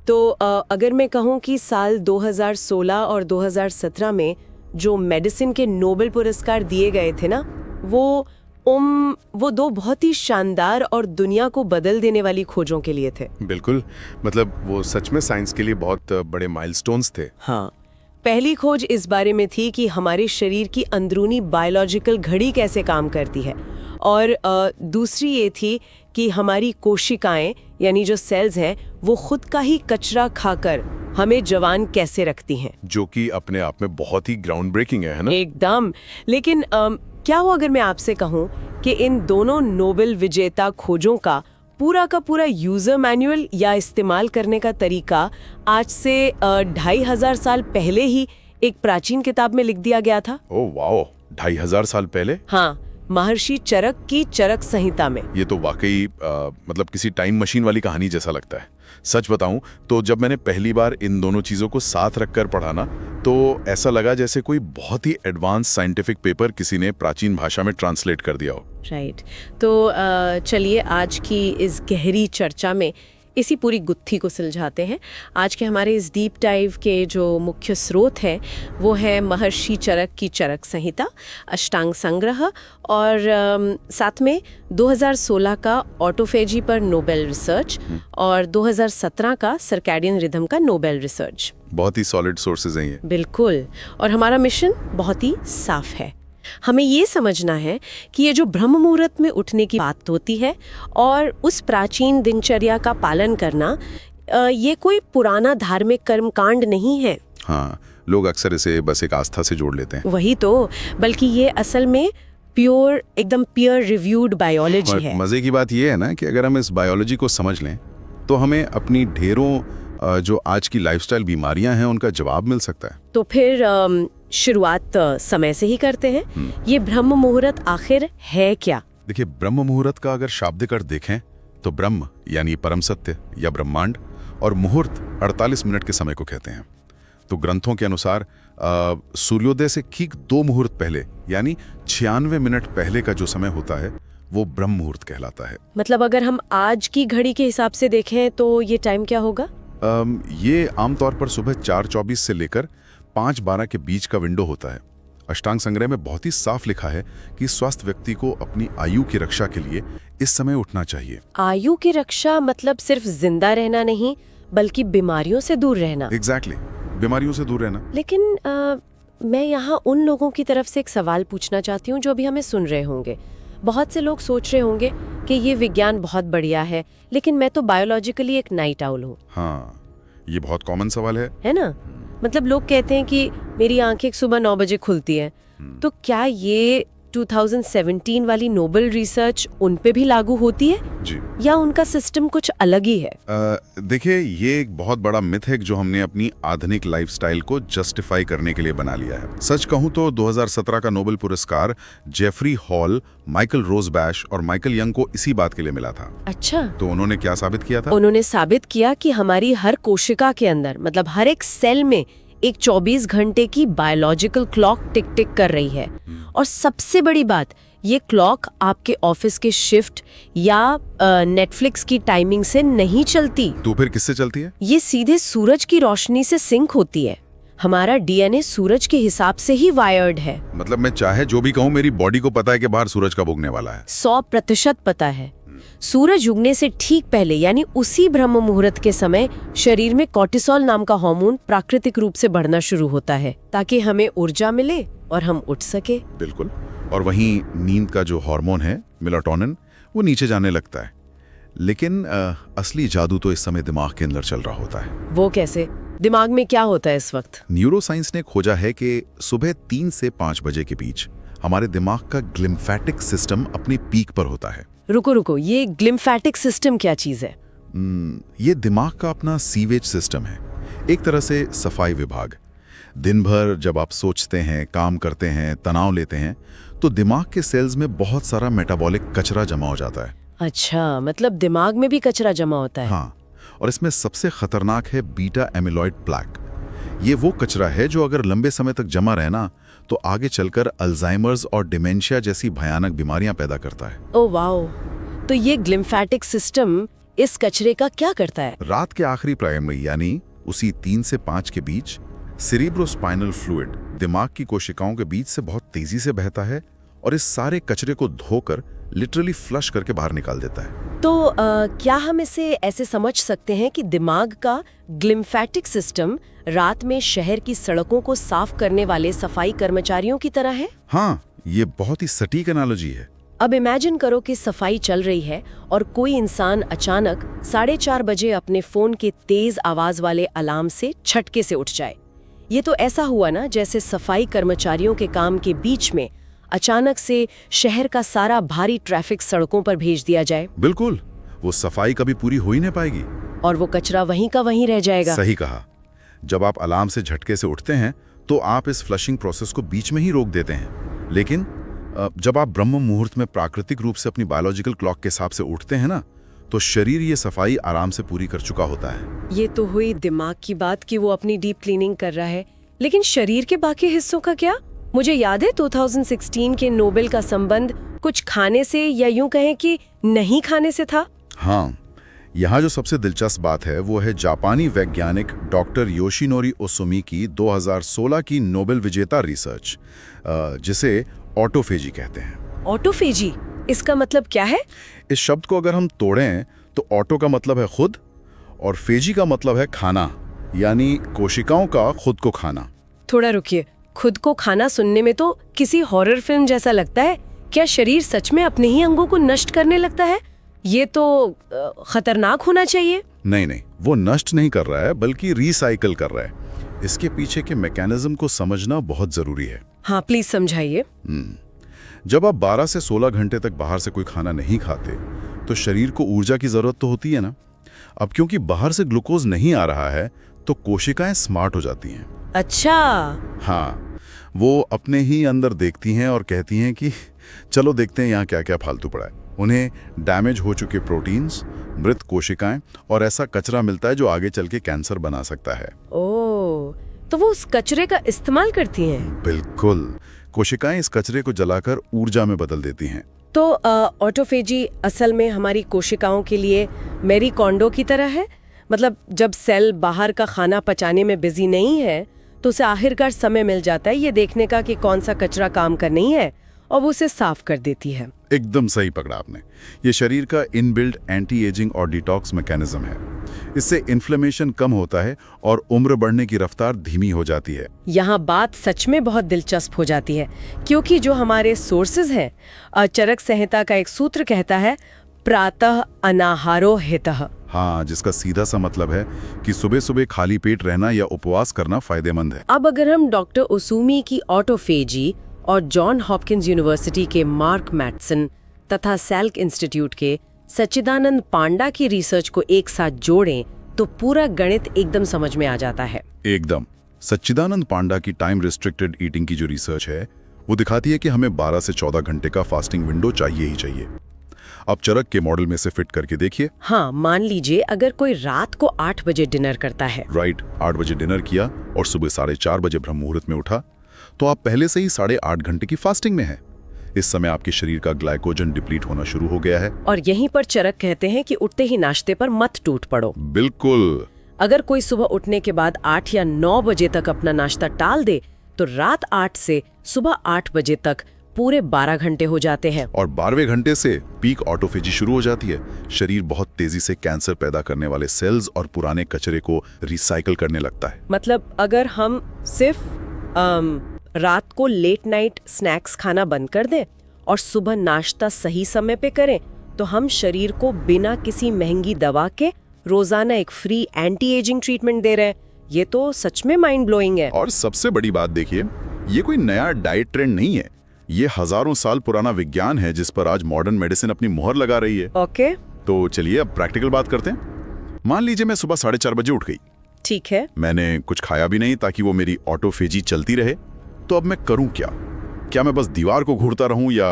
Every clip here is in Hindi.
तो अगर मैं कहूँ कि साल 2016 और 2017 में जो मेडिसिन के नोबेल पुरस्कार दिए गए थे ना, वो दो बहुत ही शानदार और दुनिया को बदल देने वाली खोजों के लिए थे। बिल्कुल, मतलब वो सच में साइंस के लिए बहुत बड़े माइलस्टोन्स थे। हाँ, पहली खोज इस बारे में थी कि हमारे शरीर की अंदरूनी बायोलॉजिकल घड़ी कैसे काम करती है, और दूसरी ये थी कि हमारी कोशिकाएं यानी जो सेल्स हैं वो खुद का ही कचरा खाकर हमें जवान कैसे रखती हैं, जो कि अपने आप में बहुत ही ग्राउंड ब्रेकिंग है ना? एकदम। लेकिन क्या हो अगर मैं आपसे कहूं कि इन दोनों नोबेल विजेता खोजों का पूरा यूजर मैनुअल या इस्तेमाल करने का तरीका आज से 2500 साल पहले ही एक प्राचीन किताब में लिख दिया गया था। ओह वाओ, 2500 साल पहले? हाँ, महर्षि चरक की चरक संहिता में। ये तो वाकई मतलब किसी टाइम मशीन वाली कहानी जैसा लगता है। सच बताऊं तो जब मैंने पहली बार इन दोनों चीजों को साथ रखकर पढ़ा ना, तो ऐसा लगा जैसे कोई बहुत ही एडवांस साइंटिफिक पेपर किसी ने प्राचीन भाषा में ट्रांसलेट कर दिया हो। राइट। तो चलिए आज की इस गहरी चर्चा में इसी पूरी गुत्थी को सुलझाते हैं। आज के हमारे इस डीप डाइव के जो मुख्य स्रोत हैं वो है महर्षि चरक की चरक संहिता, अष्टांग संग्रह और साथ में 2016 का ऑटोफेजी पर नोबेल रिसर्च और 2017 का सर्कैडियन रिदम का नोबेल रिसर्च। बहुत ही सॉलिड सोर्सेज हैं ये। बिल्कुल। और हमारा मिशन बहुत ही साफ है। हमें ये समझना है कि ये जो ब्रह्म मुहूर्त में उठने की बात होती है और उस प्राचीन दिनचर्या का पालन करना, ये कोई पुराना धार्मिक कर्मकांड नहीं है। हाँ, लोग अक्सर इसे बस एक आस्था से जोड़ लेते हैं। वही तो, बल्कि ये असल में प्योर, एकदम पीयर रिव्यूड बायोलॉजी है। मजे की बात ये है ना कि अगर हम इस बायोलॉजी को समझ लें तो हमें अपनी ढेरों जो आज की लाइफस्टाइल बीमारियां हैं उनका जवाब मिल सकता है। तो फिर शुरुआत समय से ही करते हैं। ये ब्रह्म मुहूर्त आखिर है क्या? देखिए, ब्रह्म मुहूर्त का अगर शाब्दिक अर्थ देखें तो ब्रह्म यानी परम सत्य या ब्रह्मांड और मुहूर्त 48 मिनट के समय को कहते हैं। तो ग्रंथों के अनुसार सूर्योदय से ठीक 2 मुहूर्त पहले यानी 96 मिनट पहले का जो समय होता है वो ब्रह्म मुहूर्त कहलाता है। मतलब अगर हम आज की घड़ी के हिसाब से देखें तो ये टाइम क्या होगा? ये आमतौर पर सुबह 4:24 से लेकर 5:12 के बीच का विंडो होता है। अष्टांग संग्रह में बहुत ही साफ लिखा है कि स्वस्थ व्यक्ति को अपनी आयु की रक्षा के लिए इस समय उठना चाहिए। आयु की रक्षा मतलब सिर्फ जिंदा रहना नहीं, बल्कि बीमारियों से दूर रहना। एग्जैक्टली, बीमारियों से दूर रहना। लेकिन मैं यहाँ उन लोगों की तरफ से एक सवाल पूछना चाहती हूँ जो भी हमें सुन रहे होंगे। बहुत से लोग सोच रहे होंगे कि ये विज्ञान बहुत बढ़िया है, लेकिन मैं तो बायोलॉजिकली एक नाइट आउल हूँ। हाँ, ये बहुत कॉमन सवाल है ना? मतलब लोग कहते हैं कि मेरी आंखें सुबह 9 बजे खुलती हैं। तो क्या ये 2017 वाली नोबेल रिसर्च उन पे भी लागू होती है जी, या उनका सिस्टम कुछ अलग ही है? देखिए, ये एक बहुत बड़ा मिथ है जो हमने अपनी आधुनिक लाइफस्टाइल को जस्टिफाई करने के लिए बना लिया है। सच कहूं तो 2017 का नोबेल पुरस्कार जेफरी हॉल, माइकल रोजबैश और माइकल यंग को इसी बात के लिए मिला था। अच्छा, तो उन्होंने क्या साबित किया था? उन्होंने साबित किया कि हमारी हर कोशिका के अंदर, मतलब हर एक सेल में एक 24 घंटे की बायोलॉजिकल क्लॉक टिक टिक कर रही है। और सबसे बड़ी बात, ये क्लॉक आपके ऑफिस के शिफ्ट या नेटफ्लिक्स की टाइमिंग से नहीं चलती। तो फिर किससे चलती है? ये सीधे सूरज की रोशनी से सिंक होती है। हमारा डीएनए सूरज के हिसाब से ही वायर्ड है। मतलब मैं चाहे जो भी कहूँ, मेरी बॉडी को पता है कि बाहर सूरज कब उगने वाला है। 100% पता है। सूरज उगने से ठीक पहले यानी उसी ब्रह्म मुहूर्त के समय शरीर में कॉर्टिसोल नाम का हार्मोन प्राकृतिक रूप से बढ़ना शुरू होता है ताकि हमें ऊर्जा मिले और हम उठ सके। बिल्कुल। और वहीं नींद का जो हार्मोन है मेलाटोनिन, वो नीचे जाने लगता है। लेकिन असली जादू तो इस समय दिमाग के अंदर चल रहा होता है। वो कैसे? दिमाग में क्या होता है इस वक्त? न्यूरोसाइंस ने खोजा है कि सुबह 3 से 5 बजे के बीच हमारे दिमाग का ग्लिम्फेटिक सिस्टम अपनी पीक पर होता है। रुको, ये ग्लिम्फेटिक सिस्टम क्या चीज है? ये दिमाग का अपना सीवेज सिस्टम है, एक तरह से सफाई विभाग। दिन भर जब आप सोचते हैं, काम करते हैं, तनाव लेते हैं, तो दिमाग के सेल्स में बहुत सारा मेटाबॉलिक कचरा जमा हो जाता है। अच्छा, मतलब दिमाग में भी कचरा जमा होता है? हाँ, और इसमें सबसे खतरनाक है बीटा एमिलॉइड प्लैक। ये वो कचरा है जो अगर लंबे समय तक जमा रहे ना, तो आगे चलकर अल्जाइमर्स और डिमेंशिया जैसी भयानक बीमारियां पैदा करता है। ओह वाओ, तो ये ग्लिम्फेटिक सिस्टम इस कचरे का क्या करता है? रात के आखिरी प्राइम में यानी उसी 3 से 5 के बीच सेरिब्रोस्पाइनल फ्लूइड दिमाग की कोशिकाओं के बीच से बहुत तेजी से बहता है और इस सारे कचरे को धोकर लिटरली फ्लश करके बाहर निकाल देता है। तो क्या हम इसे ऐसे समझ सकते हैं कि दिमाग का ग्लिम्फेटिक सिस्टम रात में शहर की सड़कों को साफ करने वाले सफाई कर्मचारियों की तरह है? हाँ, ये बहुत ही सटीक एनालॉजी है। अब इमेजिन करो कि सफाई चल रही है और कोई इंसान अचानक 4:30 बजे अपने फोन के तेज आवाज वाले अलार्म से झटके से उठ जाए। ये तो ऐसा हुआ ना जैसे सफाई कर्मचारियों के काम के बीच में अचानक से शहर का सारा भारी ट्रैफिक सड़कों पर भेज दिया जाए। बिल्कुल, वो सफाई कभी पूरी हो ही नहीं पाएगी और वो कचरा वहीं का वहीं रह जाएगा। सही कहा। जब आप अलार्म से झटके से उठते हैं तो आप इस फ्लशिंग प्रोसेस को बीच में ही रोक देते हैं, लेकिन जब आप ब्रह्म मुहूर्त में प्राकृतिक रूप से अपनी बायोलॉजिकल क्लॉक के हिसाब से उठते हैं ना, तो शरीर ये सफाई आराम से पूरी कर चुका होता है। ये तो हुई दिमाग की बात कि वो अपनी डीप क्लीनिंग कर रहा है, लेकिन शरीर के बाकी हिस्सों का क्या? मुझे याद है 2016 के नोबेल का संबंध कुछ खाने से या यूं कहें कि नहीं खाने से था। हाँ, यहाँ जो सबसे दिलचस्प बात है वो है जापानी वैज्ञानिक डॉक्टर योशिनोरी ओसुमी की 2016 की नोबेल विजेता रिसर्च, जिसे ऑटोफेजी कहते हैं। ऑटोफेजी, इसका मतलब क्या है? इस शब्द को अगर हम तोड़ें तो ऑटो का मतलब है खुद और फेजी का मतलब है खाना, यानी कोशिकाओं का खुद को खाना। थोड़ा रुकिए, खुद को खाना सुनने में तो किसी हॉरर फिल्म जैसा लगता है। क्या शरीर सच में अपने ही अंगों को नष्ट करने लगता है? ये तो खतरनाक होना चाहिए। नहीं, वो नष्ट नहीं कर रहा है बल्कि रिसाइकल कर रहा है। इसके पीछे के मैकेनिज्म को समझना बहुत जरूरी है। हाँ, प्लीज समझाइए। जब आप 12 से 16 घंटे तक बाहर से कोई खाना नहीं खाते तो शरीर को ऊर्जा की जरूरत तो होती है ना। अब क्योंकि बाहर से ग्लूकोज नहीं आ रहा है तो कोशिकाएं स्मार्ट हो जाती हैं। अच्छा। हाँ, वो अपने ही अंदर देखती हैं और कहती हैं कि चलो देखते हैं यहाँ क्या क्या फालतू पड़ा है। उन्हें डैमेज हो चुके प्रोटीन्स, मृत कोशिकाएं और ऐसा कचरा मिलता है जो आगे चल के कैंसर बना सकता है। ओह, तो वो उस कचरे का इस्तेमाल करती हैं? बिल्कुल, कोशिकाएं इस कचरे को जलाकर ऊर्जा में बदल देती हैं। तो ऑटोफेजी असल में हमारी कोशिकाओं के लिए मैरी कोंडो की तरह है। मतलब जब सेल बाहर का खाना पचाने में बिजी नहीं है तो उसे आखिरकार समय मिल जाता है ये देखने का कि कौन सा कचरा काम का नहीं है और वो उसे साफ कर देती है। एकदम सही पकड़ा आपने। ये शरीर का इनबिल्ट एंटी एजिंग और डिटॉक्स मैकेनिज्म है। इससे इन्फ्लेमेशन कम होता है और उम्र बढ़ने की रफ्तार धीमी हो जाती है। यहाँ बात सच में बहुत दिलचस्प हो जाती है क्योंकि जो हमारे सोर्सेज हैं, चरक संहिता का एक सूत्र कहता है प्रातः अनाहारो हितः। हाँ, जिसका सीधा सा मतलब है कि सुबह सुबह खाली पेट रहना या उपवास करना फायदेमंद है। अब अगर हम डॉक्टर ओसुमी की ऑटोफेजी और जॉन हॉपकिंस यूनिवर्सिटी के मार्क मैटसन तथा सैल्क इंस्टीट्यूट के सच्चिदानंद पांडा की रिसर्च को एक साथ जोड़ें तो पूरा गणित एकदम समझ में आ जाता है। एकदम। सच्चिदानंद पांडा की टाइम रिस्ट्रिक्टेड ईटिंग की जो रिसर्च है वो दिखाती है कि हमें 12 से 14 घंटे का फास्टिंग विंडो चाहिए ही चाहिए। आप चरक के मॉडल में से फिट करके देखिए। हाँ, मान लीजिए अगर कोई रात को 8 बजे डिनर करता है। राइट, 8 बजे डिनर किया और सुबह 4:30 बजे ब्रह्म मुहूर्त में उठा तो आप पहले से ही 8.5 घंटे की फास्टिंग में हैं। इस समय आपके शरीर का ग्लाइकोजन डिप्लीट होना शुरू हो गया है। और यहीं पर चरक कहते हैं कि उठते ही नाश्ते पर मत टूट पड़ो। बिल्कुल। अगर कोई सुबह उठने के बाद 8 या 9 बजे तक अपना नाश्ता टाल दे तो रात 8 से सुबह 8 बजे तक पूरे 12 घंटे हो जाते हैं। और 12वें घंटे से पीक ऑटोफेजी शुरू हो जाती है। शरीर बहुत तेजी से कैंसर पैदा करने वाले सेल्स और पुराने कचरे को रिसाइकल करने लगता है। मतलब अगर हम सिर्फ रात को लेट नाइट स्नैक्स खाना बंद कर दें और सुबह नाश्ता सही समय पे करें तो हम शरीर को बिना किसी महंगी दवा के रोजाना एक फ्री एंटी एजिंग ट्रीटमेंट दे रहे हैं। ये तो सच में माइंड ब्लोइंग है। और सबसे बड़ी बात देखिए, ये कोई नया डाइट ट्रेंड नहीं है। ये हजारों साल पुराना विज्ञान है जिस पर आज मॉडर्न मेडिसिन अपनी मोहर लगा रही है। ओके, तो चलिए अब प्रैक्टिकल बात करते हैं। मान लीजिए मैं सुबह 4:30 बजे उठ गई। ठीक है। मैंने कुछ खाया भी नहीं ताकि वो मेरी ऑटोफेजी चलती रहे। तो अब मैं करूं क्या? क्या मैं बस दीवार को घूरता रहूं या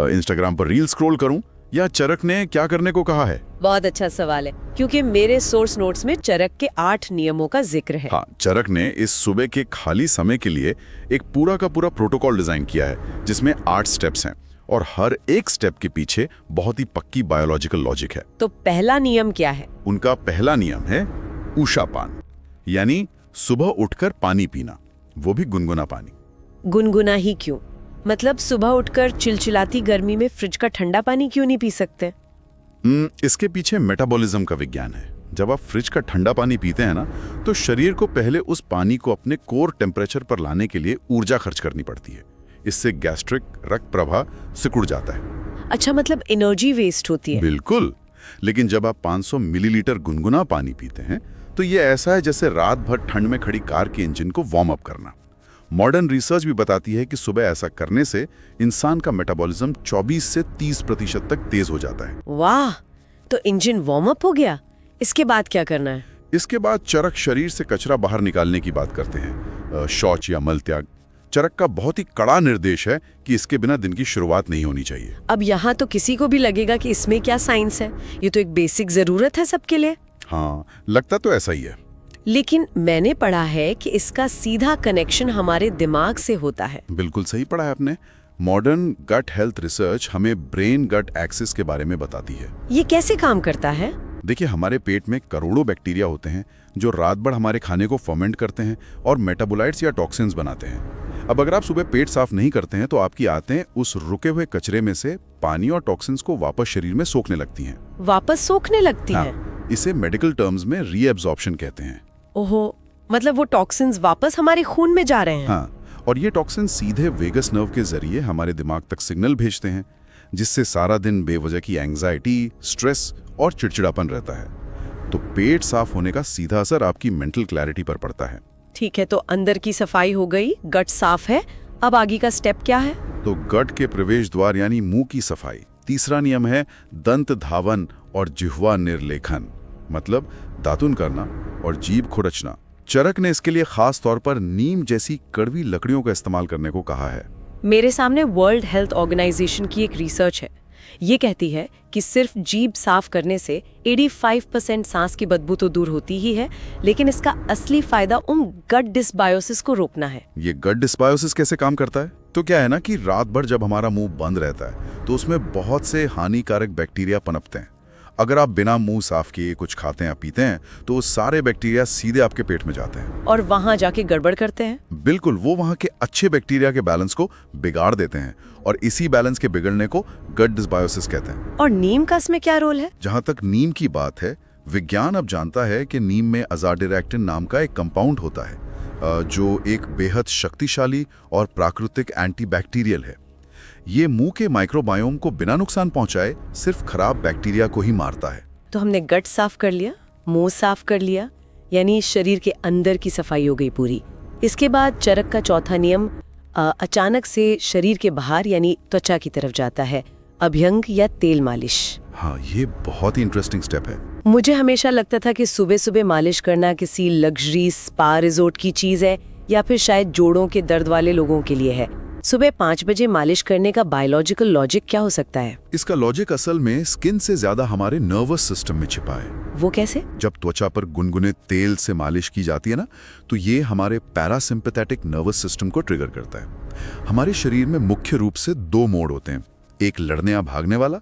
इंस्टाग्राम पर रील स्क्रॉल करूं, या चरक ने क्या करने को कहा है? बहुत अच्छा सवाल है क्योंकि मेरे सोर्स नोट्स में चरक के 8 नियमों का जिक्र है। हाँ, चरक ने इस सुबह के खाली समय के लिए एक पूरा का पूरा प्रोटोकॉल डिजाइन किया है जिसमें 8 स्टेप्स हैं और हर एक स्टेप के पीछे बहुत ही पक्की बायोलॉजिकल लॉजिक है। तो पहला नियम क्या है? उनका पहला नियम है ऊषापान, यानी सुबह उठकर पानी पीना, वो भी गुनगुना पानी। गुनगुना ही क्यों? मतलब सुबह उठकर चिलचिलाती गर्मी में फ्रिज का ठंडा पानी क्यों नहीं पी सकते? इसके पीछे मेटाबॉलिज्म का विज्ञान है। जब आप फ्रिज का ठंडा पानी पीते हैं ना, तो शरीर को पहले उस पानी को अपने कोर टेम्परेचर पर लाने के लिए ऊर्जा खर्च करनी पड़ती है। इससे गैस्ट्रिक रक्त प्रवाह सिकुड़ जाता है। अच्छा, मतलब एनर्जी वेस्ट होती है। बिल्कुल। लेकिन जब आप 500 मिलीलीटर गुनगुना पानी पीते हैं तो ये ऐसा है जैसे रात भर ठंड में खड़ी कार के इंजन को वार्म अप करना। मॉडर्न रिसर्च भी बताती है कि सुबह ऐसा करने से इंसान का मेटाबॉलिज्म 24 से 30% तक तेज हो जाता है। वाह, तो इंजन वार्म अप हो गया। इसके बाद क्या करना है? इसके बाद चरक शरीर से कचरा बाहर निकालने की बात करते हैं, शौच या मल त्याग। चरक का बहुत ही कड़ा निर्देश है कि इसके बिना दिन की शुरुआत नहीं होनी चाहिए। अब यहाँ तो किसी को भी लगेगा कि इसमें क्या साइंस है, ये तो एक बेसिक जरूरत है सबके लिए। हाँ, लगता तो ऐसा ही है। लेकिन मैंने पढ़ा है कि इसका सीधा कनेक्शन हमारे दिमाग से होता है। बिल्कुल सही पढ़ा है आपने। मॉडर्न गट हेल्थ रिसर्च हमें ब्रेन गट एक्सिस के बारे में बताती है। ये कैसे काम करता है? देखिए, हमारे पेट में करोड़ों बैक्टीरिया होते हैं जो रात भर हमारे खाने को फर्मेंट करते हैं और मेटाबोलाइट्स या टॉक्सिन्स बनाते हैं। अब अगर आप सुबह पेट साफ नहीं करते हैं तो आपकी आंतें उस रुके हुए कचरे में से पानी और टॉक्सिन्स को वापस शरीर में सोखने लगती हैं। वापस सोखने लगती हाँ, है? इसे मेडिकल टर्म्स में रीएब्जॉर्प्शन कहते हैं। ओहो, मतलब वो टॉक्सिन्स वापस हमारे खून में जा रहे हैं। हाँ, और ये टॉक्सिन सीधे वेगस नर्व के जरिए हमारे दिमाग तक सिग्नल भेजते हैं, जिससे सारा दिन बेवजह की एंग्जाइटी, स्ट्रेस और चिड़चिड़ापन रहता है। तो पेट साफ होने का सीधा असर आपकी मेंटल क्लैरिटी पर पड़ता है। ठीक है, तो अंदर की सफाई हो गई, गट साफ है, अब आगे का स्टेप क्या है? तो गट के प्रवेश द्वार यानी मुंह की सफाई। तीसरा नियम है दंत धावन और जिह्वा निर्लेखन, मतलब दातुन करना और जीभ खुरचना। चरक ने इसके लिए खास तौर पर नीम जैसी कड़वी लकड़ियों का इस्तेमाल करने को कहा है। मेरे सामने वर्ल्ड हेल्थ ऑर्गेनाइजेशन की एक रिसर्च है। ये कहती है कि सिर्फ जीभ साफ करने से 85% सांस की बदबू तो दूर होती ही है, लेकिन इसका असली फायदा उन गट डिसबायोसिस को रोकना है। ये गट डिसबायोसिस कैसे काम करता है? तो क्या है ना कि रात भर जब हमारा मुंह बंद रहता है तो उसमें बहुत से हानिकारक बैक्टीरिया पनपते हैं। अगर आप बिना मुंह साफ किए कुछ खाते हैं या पीते हैं तो सारे बैक्टीरिया सीधे आपके पेट में जाते हैं और वहां जाके गड़बड़ करते हैं। बिल्कुल, वो वहां के अच्छे बैक्टीरिया के बैलेंस को बिगाड़ देते हैं और इसी बैलेंस के बिगड़ने को गट डिसबायोसिस कहते हैं। और नीम का इसमें क्या रोल है? जहां तक नीम की बात है, विज्ञान अब जानता है कि नीम में अजाडिरेक्टिन नाम का एक कंपाउंड होता है जो एक बेहद शक्तिशाली और प्राकृतिक एंटीबैक्टीरियल है। ये मुंह के माइक्रोबायोम को बिना नुकसान पहुंचाए सिर्फ खराब बैक्टीरिया को ही मारता है। तो हमने गट साफ कर लिया, मुंह साफ कर लिया, यानी शरीर के अंदर की सफाई हो गई पूरी। इसके बाद चरक का चौथा नियम अचानक से शरीर के बाहर यानी त्वचा की तरफ जाता है, अभ्यंग या तेल मालिश। हाँ, ये बहुत ही इंटरेस्टिंग स्टेप है। मुझे हमेशा लगता था कि सुबह सुबह मालिश करना किसी लग्जरी स्पा रिजोर्ट की चीज है या फिर शायद जोड़ों के दर्द वाले लोगों के लिए है। सुबह 5 बजे मालिश करने का बायोलॉजिकल लॉजिक क्या हो सकता है? इसका लॉजिक असल में स्किन से ज्यादा हमारे नर्वस सिस्टम में छिपा है। वो कैसे? जब त्वचा पर गुनगुने तेल से मालिश की जाती है ना, तो ये हमारे पैरासिम्पैथेटिक नर्वस सिस्टम को ट्रिगर करता है। हमारे शरीर में मुख्य रूप से 2 मोड होते हैं, एक लड़ने या भागने वाला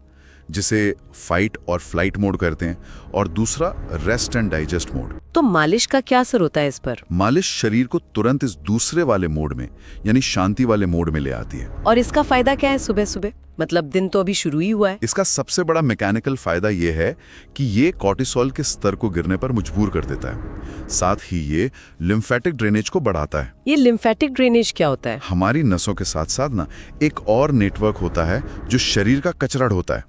जिसे फाइट और फ्लाइट मोड कहते हैं, और दूसरा रेस्ट एंड डाइजेस्ट मोड। तो मालिश का क्या असर होता है इस पर? मालिश शरीर को तुरंत इस दूसरे वाले मोड में यानी शांति वाले मोड में ले आती है। और इसका फायदा क्या है सुबह सुबह? मतलब दिन तो अभी शुरू ही हुआ है। इसका सबसे बड़ा मैकेनिकल फायदा ये है कि ये कॉर्टिसोल के स्तर को गिरने पर मजबूर कर देता है। साथ ही ये लिम्फेटिक ड्रेनेज को बढ़ाता है। ये लिम्फेटिक ड्रेनेज क्या होता है? हमारी नसों के साथ साथ ना एक और नेटवर्क होता है जो शरीर का कचरा ढोता है।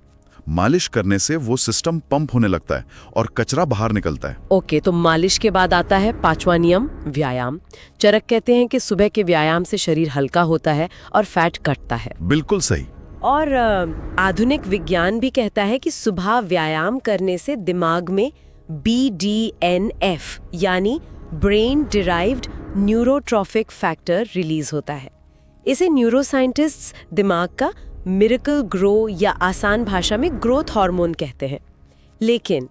मालिश करने से वो सिस्टम पंप होने लगता है और कचरा बाहर निकलता है। ओके, तो मालिश के बाद आता है 5वां नियम, व्यायाम। चरक कहते हैं कि सुबह के व्यायाम से शरीर हल्का होता है और फैट घटता है। बिल्कुल सही। और आधुनिक विज्ञान भी कहता है कि सुबह व्यायाम करने से दिमाग में BDNF यानी brain derived neurotrophic factor release होता है। इसे न्यूरोसाइंटिस्ट्स दिमाग का मिरेकल ग्रो या आसान भाषा में ग्रोथ हार्मोन कहते हैं। लेकिन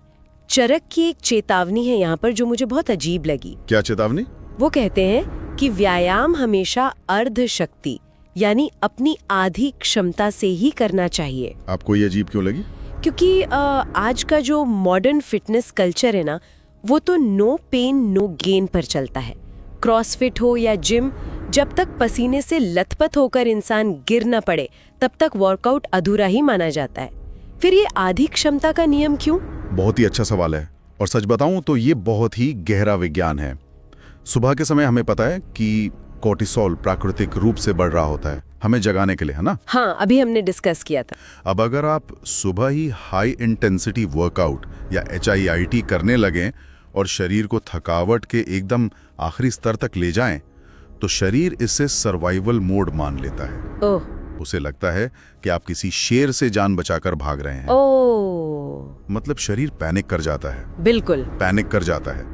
चरक की एक चेतावनी है यहाँ पर जो मुझे बहुत अजीब लगी। क्या चेतावनी? वो कहते हैं कि व्यायाम हमेशा अर्ध शक्ति यानी अपनी आधी क्षमता से ही करना चाहिए। आपको ये अजीब क्यों लगी? क्योंकि आज का जो मॉडर्न फिटनेस कल्चर है ना, वो तो नो पेन नो गेन पर चलता है। क्रॉसफिट हो या जिम, जब तक पसीने से लथपथ होकर इंसान गिर न पड़े तब तक वर्कआउट अधूरा ही माना जाता है। फिर ये आधी क्षमता का नियम क्यों? बहुत ही अच्छा सवाल है, और सच बताऊं तो ये बहुत ही गहरा विज्ञान है। सुबह के समय हमें पता है कि कोर्टिसोल प्राकृतिक रूप से बढ़ रहा होता है हमें जगाने के लिए, है ना? हाँ, अभी हमने डिस्कस किया था। अब अगर आप सुबह ही हाई इंटेंसिटी वर्कआउट या HIIT करने लगें और शरीर को थकावट के एकदम आखिरी स्तर तक ले जाएं, तो शरीर इसे सर्वाइवल मोड मान लेता है। ओह, उसे लगता है कि आप किसी शेर से जान बचाकर भाग रहे हैं। ओह, मतलब शरीर पैनिक कर जाता है। बिल्कुल पैनिक कर जाता है,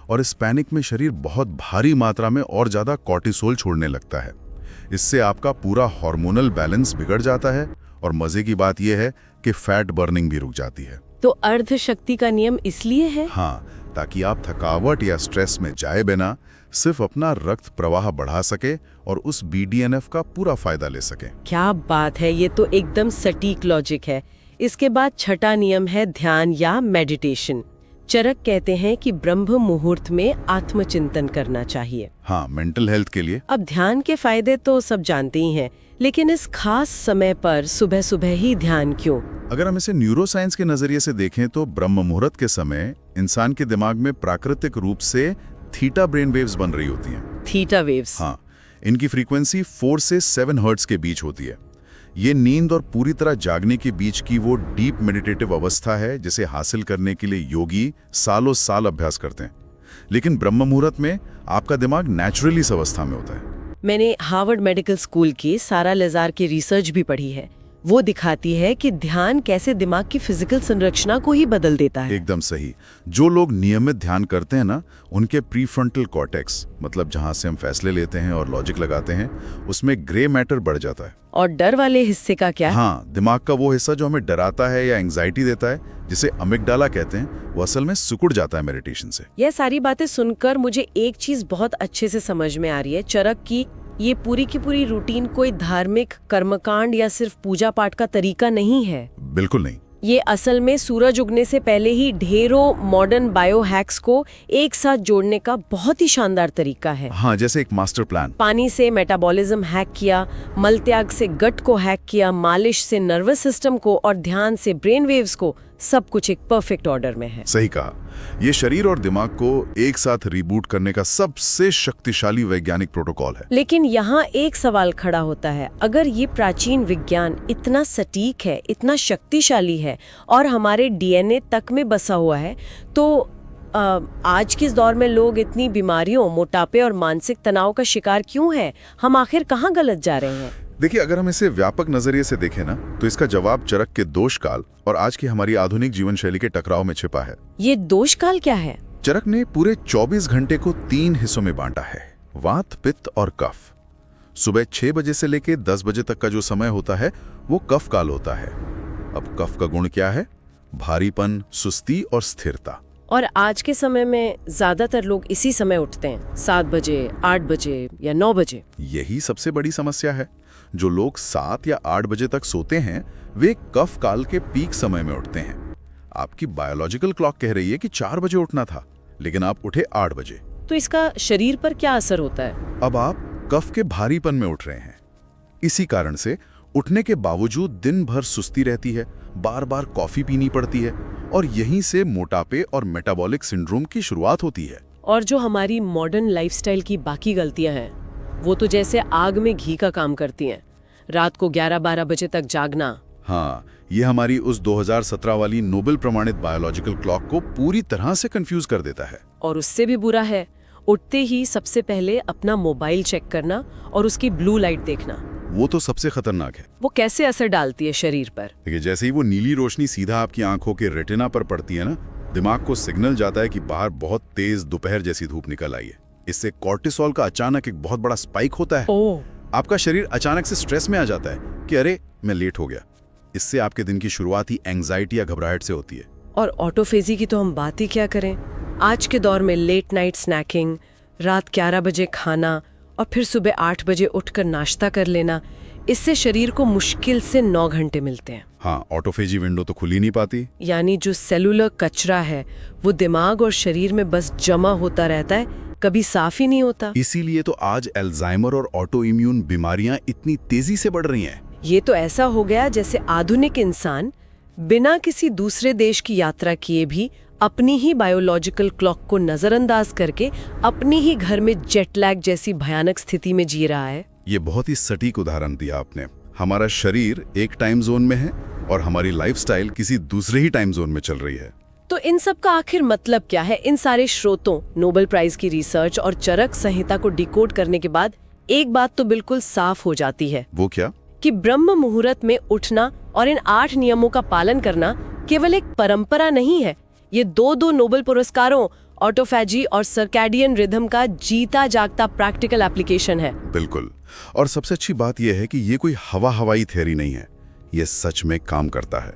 और इस पैनिक में शरीर बहुत भारी मात्रा में और ज्यादा कॉर्टिसोल छोड़ने लगता है। इससे आपका पूरा हार्मोनल बैलेंस बिगड़ जाता है, और मजे की बात यह है कि फैट बर्निंग भी रुक जाती है। तो अर्ध शक्ति का नियम इसलिए है? हाँ, ताकि आप थकावट या स्ट्रेस में जाए बिना सिर्फ अपना रक्त प्रवाह बढ़ा सके और उस BDNF का पूरा फायदा ले सके। क्या बात है, ये तो एकदम सटीक लॉजिक है। इसके बाद छठा नियम है ध्यान या मेडिटेशन। चरक कहते हैं कि ब्रह्म मुहूर्त में आत्मचिंतन करना चाहिए। हाँ, मेंटल हेल्थ के लिए। अब ध्यान के फायदे तो सब जानते ही हैं, लेकिन इस खास समय पर सुबह सुबह ही ध्यान क्यों? अगर हम इसे न्यूरोसाइंस के नजरिए से देखें तो ब्रह्म मुहूर्त के समय इंसान के दिमाग में प्राकृतिक रूप से थीटा ब्रेन वेव्स बन रही होती हैं। Theta waves? हाँ, इनकी फ्रीक्वेंसी 4 से 7 हर्ट्ज के बीच होती है। ये नींद और पूरी तरह जागने के बीच की वो डीप मेडिटेटिव अवस्था है जिसे हासिल करने के लिए योगी सालों साल अभ्यास करते हैं। लेकिन ब्रह्म मुहूर्त में आपका दिमाग नेचुरली इस अवस्था में होता है। मैंने हार्वर्ड मेडिकल स्कूल की सारा लेजार की रिसर्च भी पढ़ी है। वो दिखाती है कि ध्यान कैसे दिमाग की फिजिकल संरचना को ही बदल देता है। एकदम सही। जो लोग नियमित ध्यान करते हैं ना, उनके प्रीफ्रंटल कॉर्टेक्स, मतलब जहां से हम फैसले लेते हैं और लॉजिक लगाते हैं, उसमें ग्रे मैटर बढ़ जाता है। और डर वाले हिस्से का क्या? हाँ, दिमाग का वो हिस्सा जो हमें डराता है या एंग्जाइटी देता है, जिसे अमिगडाला कहते हैं, वो असल में सिकुड़ जाता है मेडिटेशन से। यह सारी बातें सुनकर मुझे एक चीज बहुत अच्छे से समझ में आ रही है। चरक की ये पूरी की पूरी रूटीन कोई धार्मिक कर्मकांड या सिर्फ पूजा पाठ का तरीका नहीं है। बिल्कुल नहीं। ये असल में सूरज उगने से पहले ही ढेरों मॉडर्न बायो हैक्स को एक साथ जोड़ने का बहुत ही शानदार तरीका है। हाँ, जैसे एक मास्टर प्लान। पानी से मेटाबॉलिज्म हैक किया, मल त्याग से गट को हैक किया, मालिश से नर्वस सिस्टम को और ध्यान से ब्रेन वेव्स को, सब कुछ एक परफेक्ट ऑर्डर में है। सही कहा। ये शरीर और दिमाग को एक साथ रिबूट करने का सबसे शक्तिशाली वैज्ञानिक प्रोटोकॉल है। लेकिन यहाँ एक सवाल खड़ा होता है, अगर ये प्राचीन विज्ञान इतना सटीक है, इतना शक्तिशाली है और हमारे DNA तक में बसा हुआ है, तो आज के इस दौर में लोग इतनी बीमारियों, मोटापे और मानसिक तनाव का शिकार क्यों है? हम आखिर कहाँ गलत जा रहे हैं? देखिए, अगर हम इसे व्यापक नजरिए से देखें ना, तो इसका जवाब चरक के दोषकाल और आज की हमारी आधुनिक जीवन शैली के टकराव में छिपा है। ये दोषकाल क्या है? चरक ने पूरे 24 घंटे को 3 हिस्सों में बांटा है: वात, पित्त और कफ। सुबह 6 बजे से लेकर 10 बजे तक का जो समय होता है वो कफ काल होता है। अब कफ का गुण क्या है? भारीपन, सुस्ती और स्थिरता। और आज के समय में ज्यादातर लोग इसी समय उठते हैं, 7 बजे, 8 बजे या 9 बजे। यही सबसे बड़ी समस्या है। जो लोग 7 या 8 बजे तक सोते हैं, वे कफ काल के पीक समय में उठते हैं। आपकी बायोलॉजिकल क्लॉक कह रही है कि 4 बजे उठना था, लेकिन आप उठे 8 बजे। तो इसका शरीर पर क्या असर होता है? अब आप कफ के भारीपन में उठ रहे हैं। इसी कारण से उठने के बावजूद दिन भर सुस्ती रहती है, बार बार कॉफी पीनी पड़ती है, और यहीं से मोटापे और मेटाबॉलिक सिंड्रोम की शुरुआत होती है। और जो हमारी मॉडर्न लाइफस्टाइल की बाकी गलतियां हैं, वो तो जैसे आग में घी का काम करती हैं। रात को 11-12 बजे तक जागना। हाँ, ये हमारी उस 2017 वाली नोबेल प्रमाणित बायोलॉजिकल क्लॉक को पूरी तरह से कंफ्यूज कर देता है। और उससे भी बुरा है, उठते ही सबसे पहले अपना मोबाइल चेक करना और उसकी ब्लू लाइट देखना। वो तो सबसे खतरनाक है। वो कैसे असर डालती है शरीर पर? देखिए, जैसे ही वो नीली रोशनी सीधा आपकी आंखों के रेटिना पर पड़ती है ना, दिमाग को सिग्नल जाता है कि बाहर बहुत तेज दोपहर जैसी धूप निकल आई है। इससे कॉर्टिसोल का अचानक एक बहुत बड़ा स्पाइक होता है। आपका शरीर अचानक से स्ट्रेस में आ जाता है कि अरे मैं लेट हो गया। इससे आपके दिन की शुरुआत ही एंग्जाइटी या घबराहट से होती है। और ऑटोफेजी की तो हम बात ही क्या करें। आज के दौर में लेट नाइट स्नैकिंग, रात 11 बजे खाना और फिर सुबह 8 बजे उठकर नाश्ता कर लेना, इससे शरीर को मुश्किल से 9 घंटे मिलते हैं। हाँ, ऑटोफेजी विंडो तो खुल ही नहीं पाती। यानी जो सेलुलर कचरा है वो दिमाग और शरीर में बस जमा होता रहता है, कभी साफ ही नहीं होता। इसीलिए तो आज अल्जाइमर और ऑटो इम्यून बीमारियां इतनी तेजी से बढ़ रही हैं। ये तो ऐसा हो गया जैसे आधुनिक इंसान बिना किसी दूसरे देश की यात्रा किए भी अपनी ही बायोलॉजिकल क्लॉक को नजरअंदाज करके अपनी ही घर में जेट लैग जैसी भयानक स्थिति में जी रहा है। ये बहुत ही सटीक उदाहरण दिया आपने। हमारा शरीर एक टाइम जोन में है और हमारी लाइफस्टाइल किसी दूसरे ही टाइम जोन में चल रही है। तो इन सब का आखिर मतलब क्या है? इन सारे स्रोतों, नोबेल प्राइज की रिसर्च और चरक संहिता को डिकोड करने के बाद एक बात तो बिल्कुल साफ हो जाती है। वो क्या? कि ब्रह्म मुहूर्त में उठना और इन 8 नियमों का पालन करना केवल एक परंपरा नहीं है, ये दो नोबेल पुरस्कारों, ऑटोफैजी और सर्कैडियन रिदम का जीता जागता प्रैक्टिकल एप्लीकेशन है। बिल्कुल। और सबसे अच्छी बात यह है कि ये कोई हवाई थ्योरी नहीं है, ये सच में काम करता है।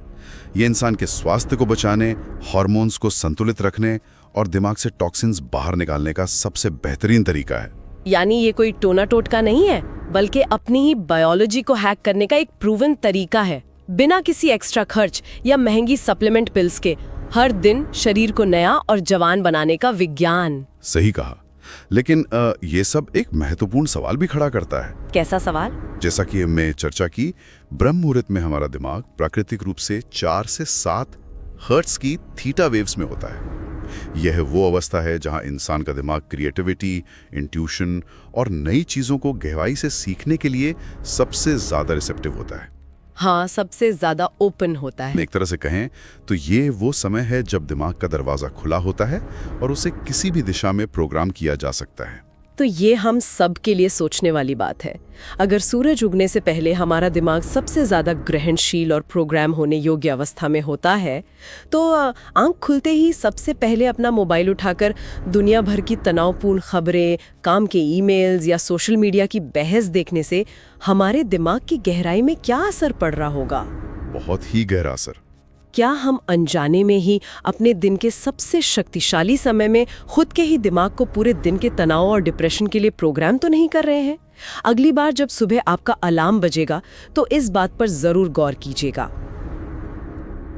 ये इंसान के स्वास्थ्य को बचाने, हार्मोन्स को संतुलित रखने और दिमाग से टॉक्सिन्स बाहर निकालने का सबसे बेहतरीन तरीका है। यानी ये कोई टोना टोटका नहीं है, बल्कि अपनी ही बायोलॉजी को हैक करने का एक प्रूवन तरीका है, बिना किसी एक्स्ट्रा खर्च या महंगी सप्लीमेंट पिल्स के। हर दिन शरीर को नया और जवान बनाने का विज्ञान। सही कहा। लेकिन ये सब एक महत्वपूर्ण सवाल भी खड़ा करता है। कैसा सवाल? जैसा कि हमने चर्चा की, ब्रह्म मुहूर्त में हमारा दिमाग प्राकृतिक रूप से 4 से 7 हर्ट्ज की थीटा वेव्स में होता है। यह वो अवस्था है जहां इंसान का दिमाग क्रिएटिविटी, इंट्यूशन और नई चीजों को गहराई से सीखने के लिए सबसे ज्यादा रिसेप्टिव होता है। हाँ, सबसे ज्यादा ओपन होता है। एक तरह से कहें तो ये वो समय है जब दिमाग का दरवाजा खुला होता है और उसे किसी भी दिशा में प्रोग्राम किया जा सकता है। तो ये हम सब के लिए सोचने वाली बात है। अगर सूरज उगने से पहले हमारा दिमाग सबसे ज्यादा ग्रहणशील और प्रोग्राम होने योग्य अवस्था में होता है, तो आंख खुलते ही सबसे पहले अपना मोबाइल उठाकर दुनिया भर की तनावपूर्ण खबरें, काम के ईमेल्स या सोशल मीडिया की बहस देखने से हमारे दिमाग की गहराई में क्या असर पड़ रहा होगा? बहुत ही गहरा असर। क्या हम अनजाने में ही अपने दिन के सबसे शक्तिशाली समय में खुद के ही दिमाग को पूरे दिन के तनाव और डिप्रेशन के लिए प्रोग्राम तो नहीं कर रहे हैं? अगली बार जब सुबह आपका अलार्म बजेगा तो इस बात पर जरूर गौर कीजिएगा।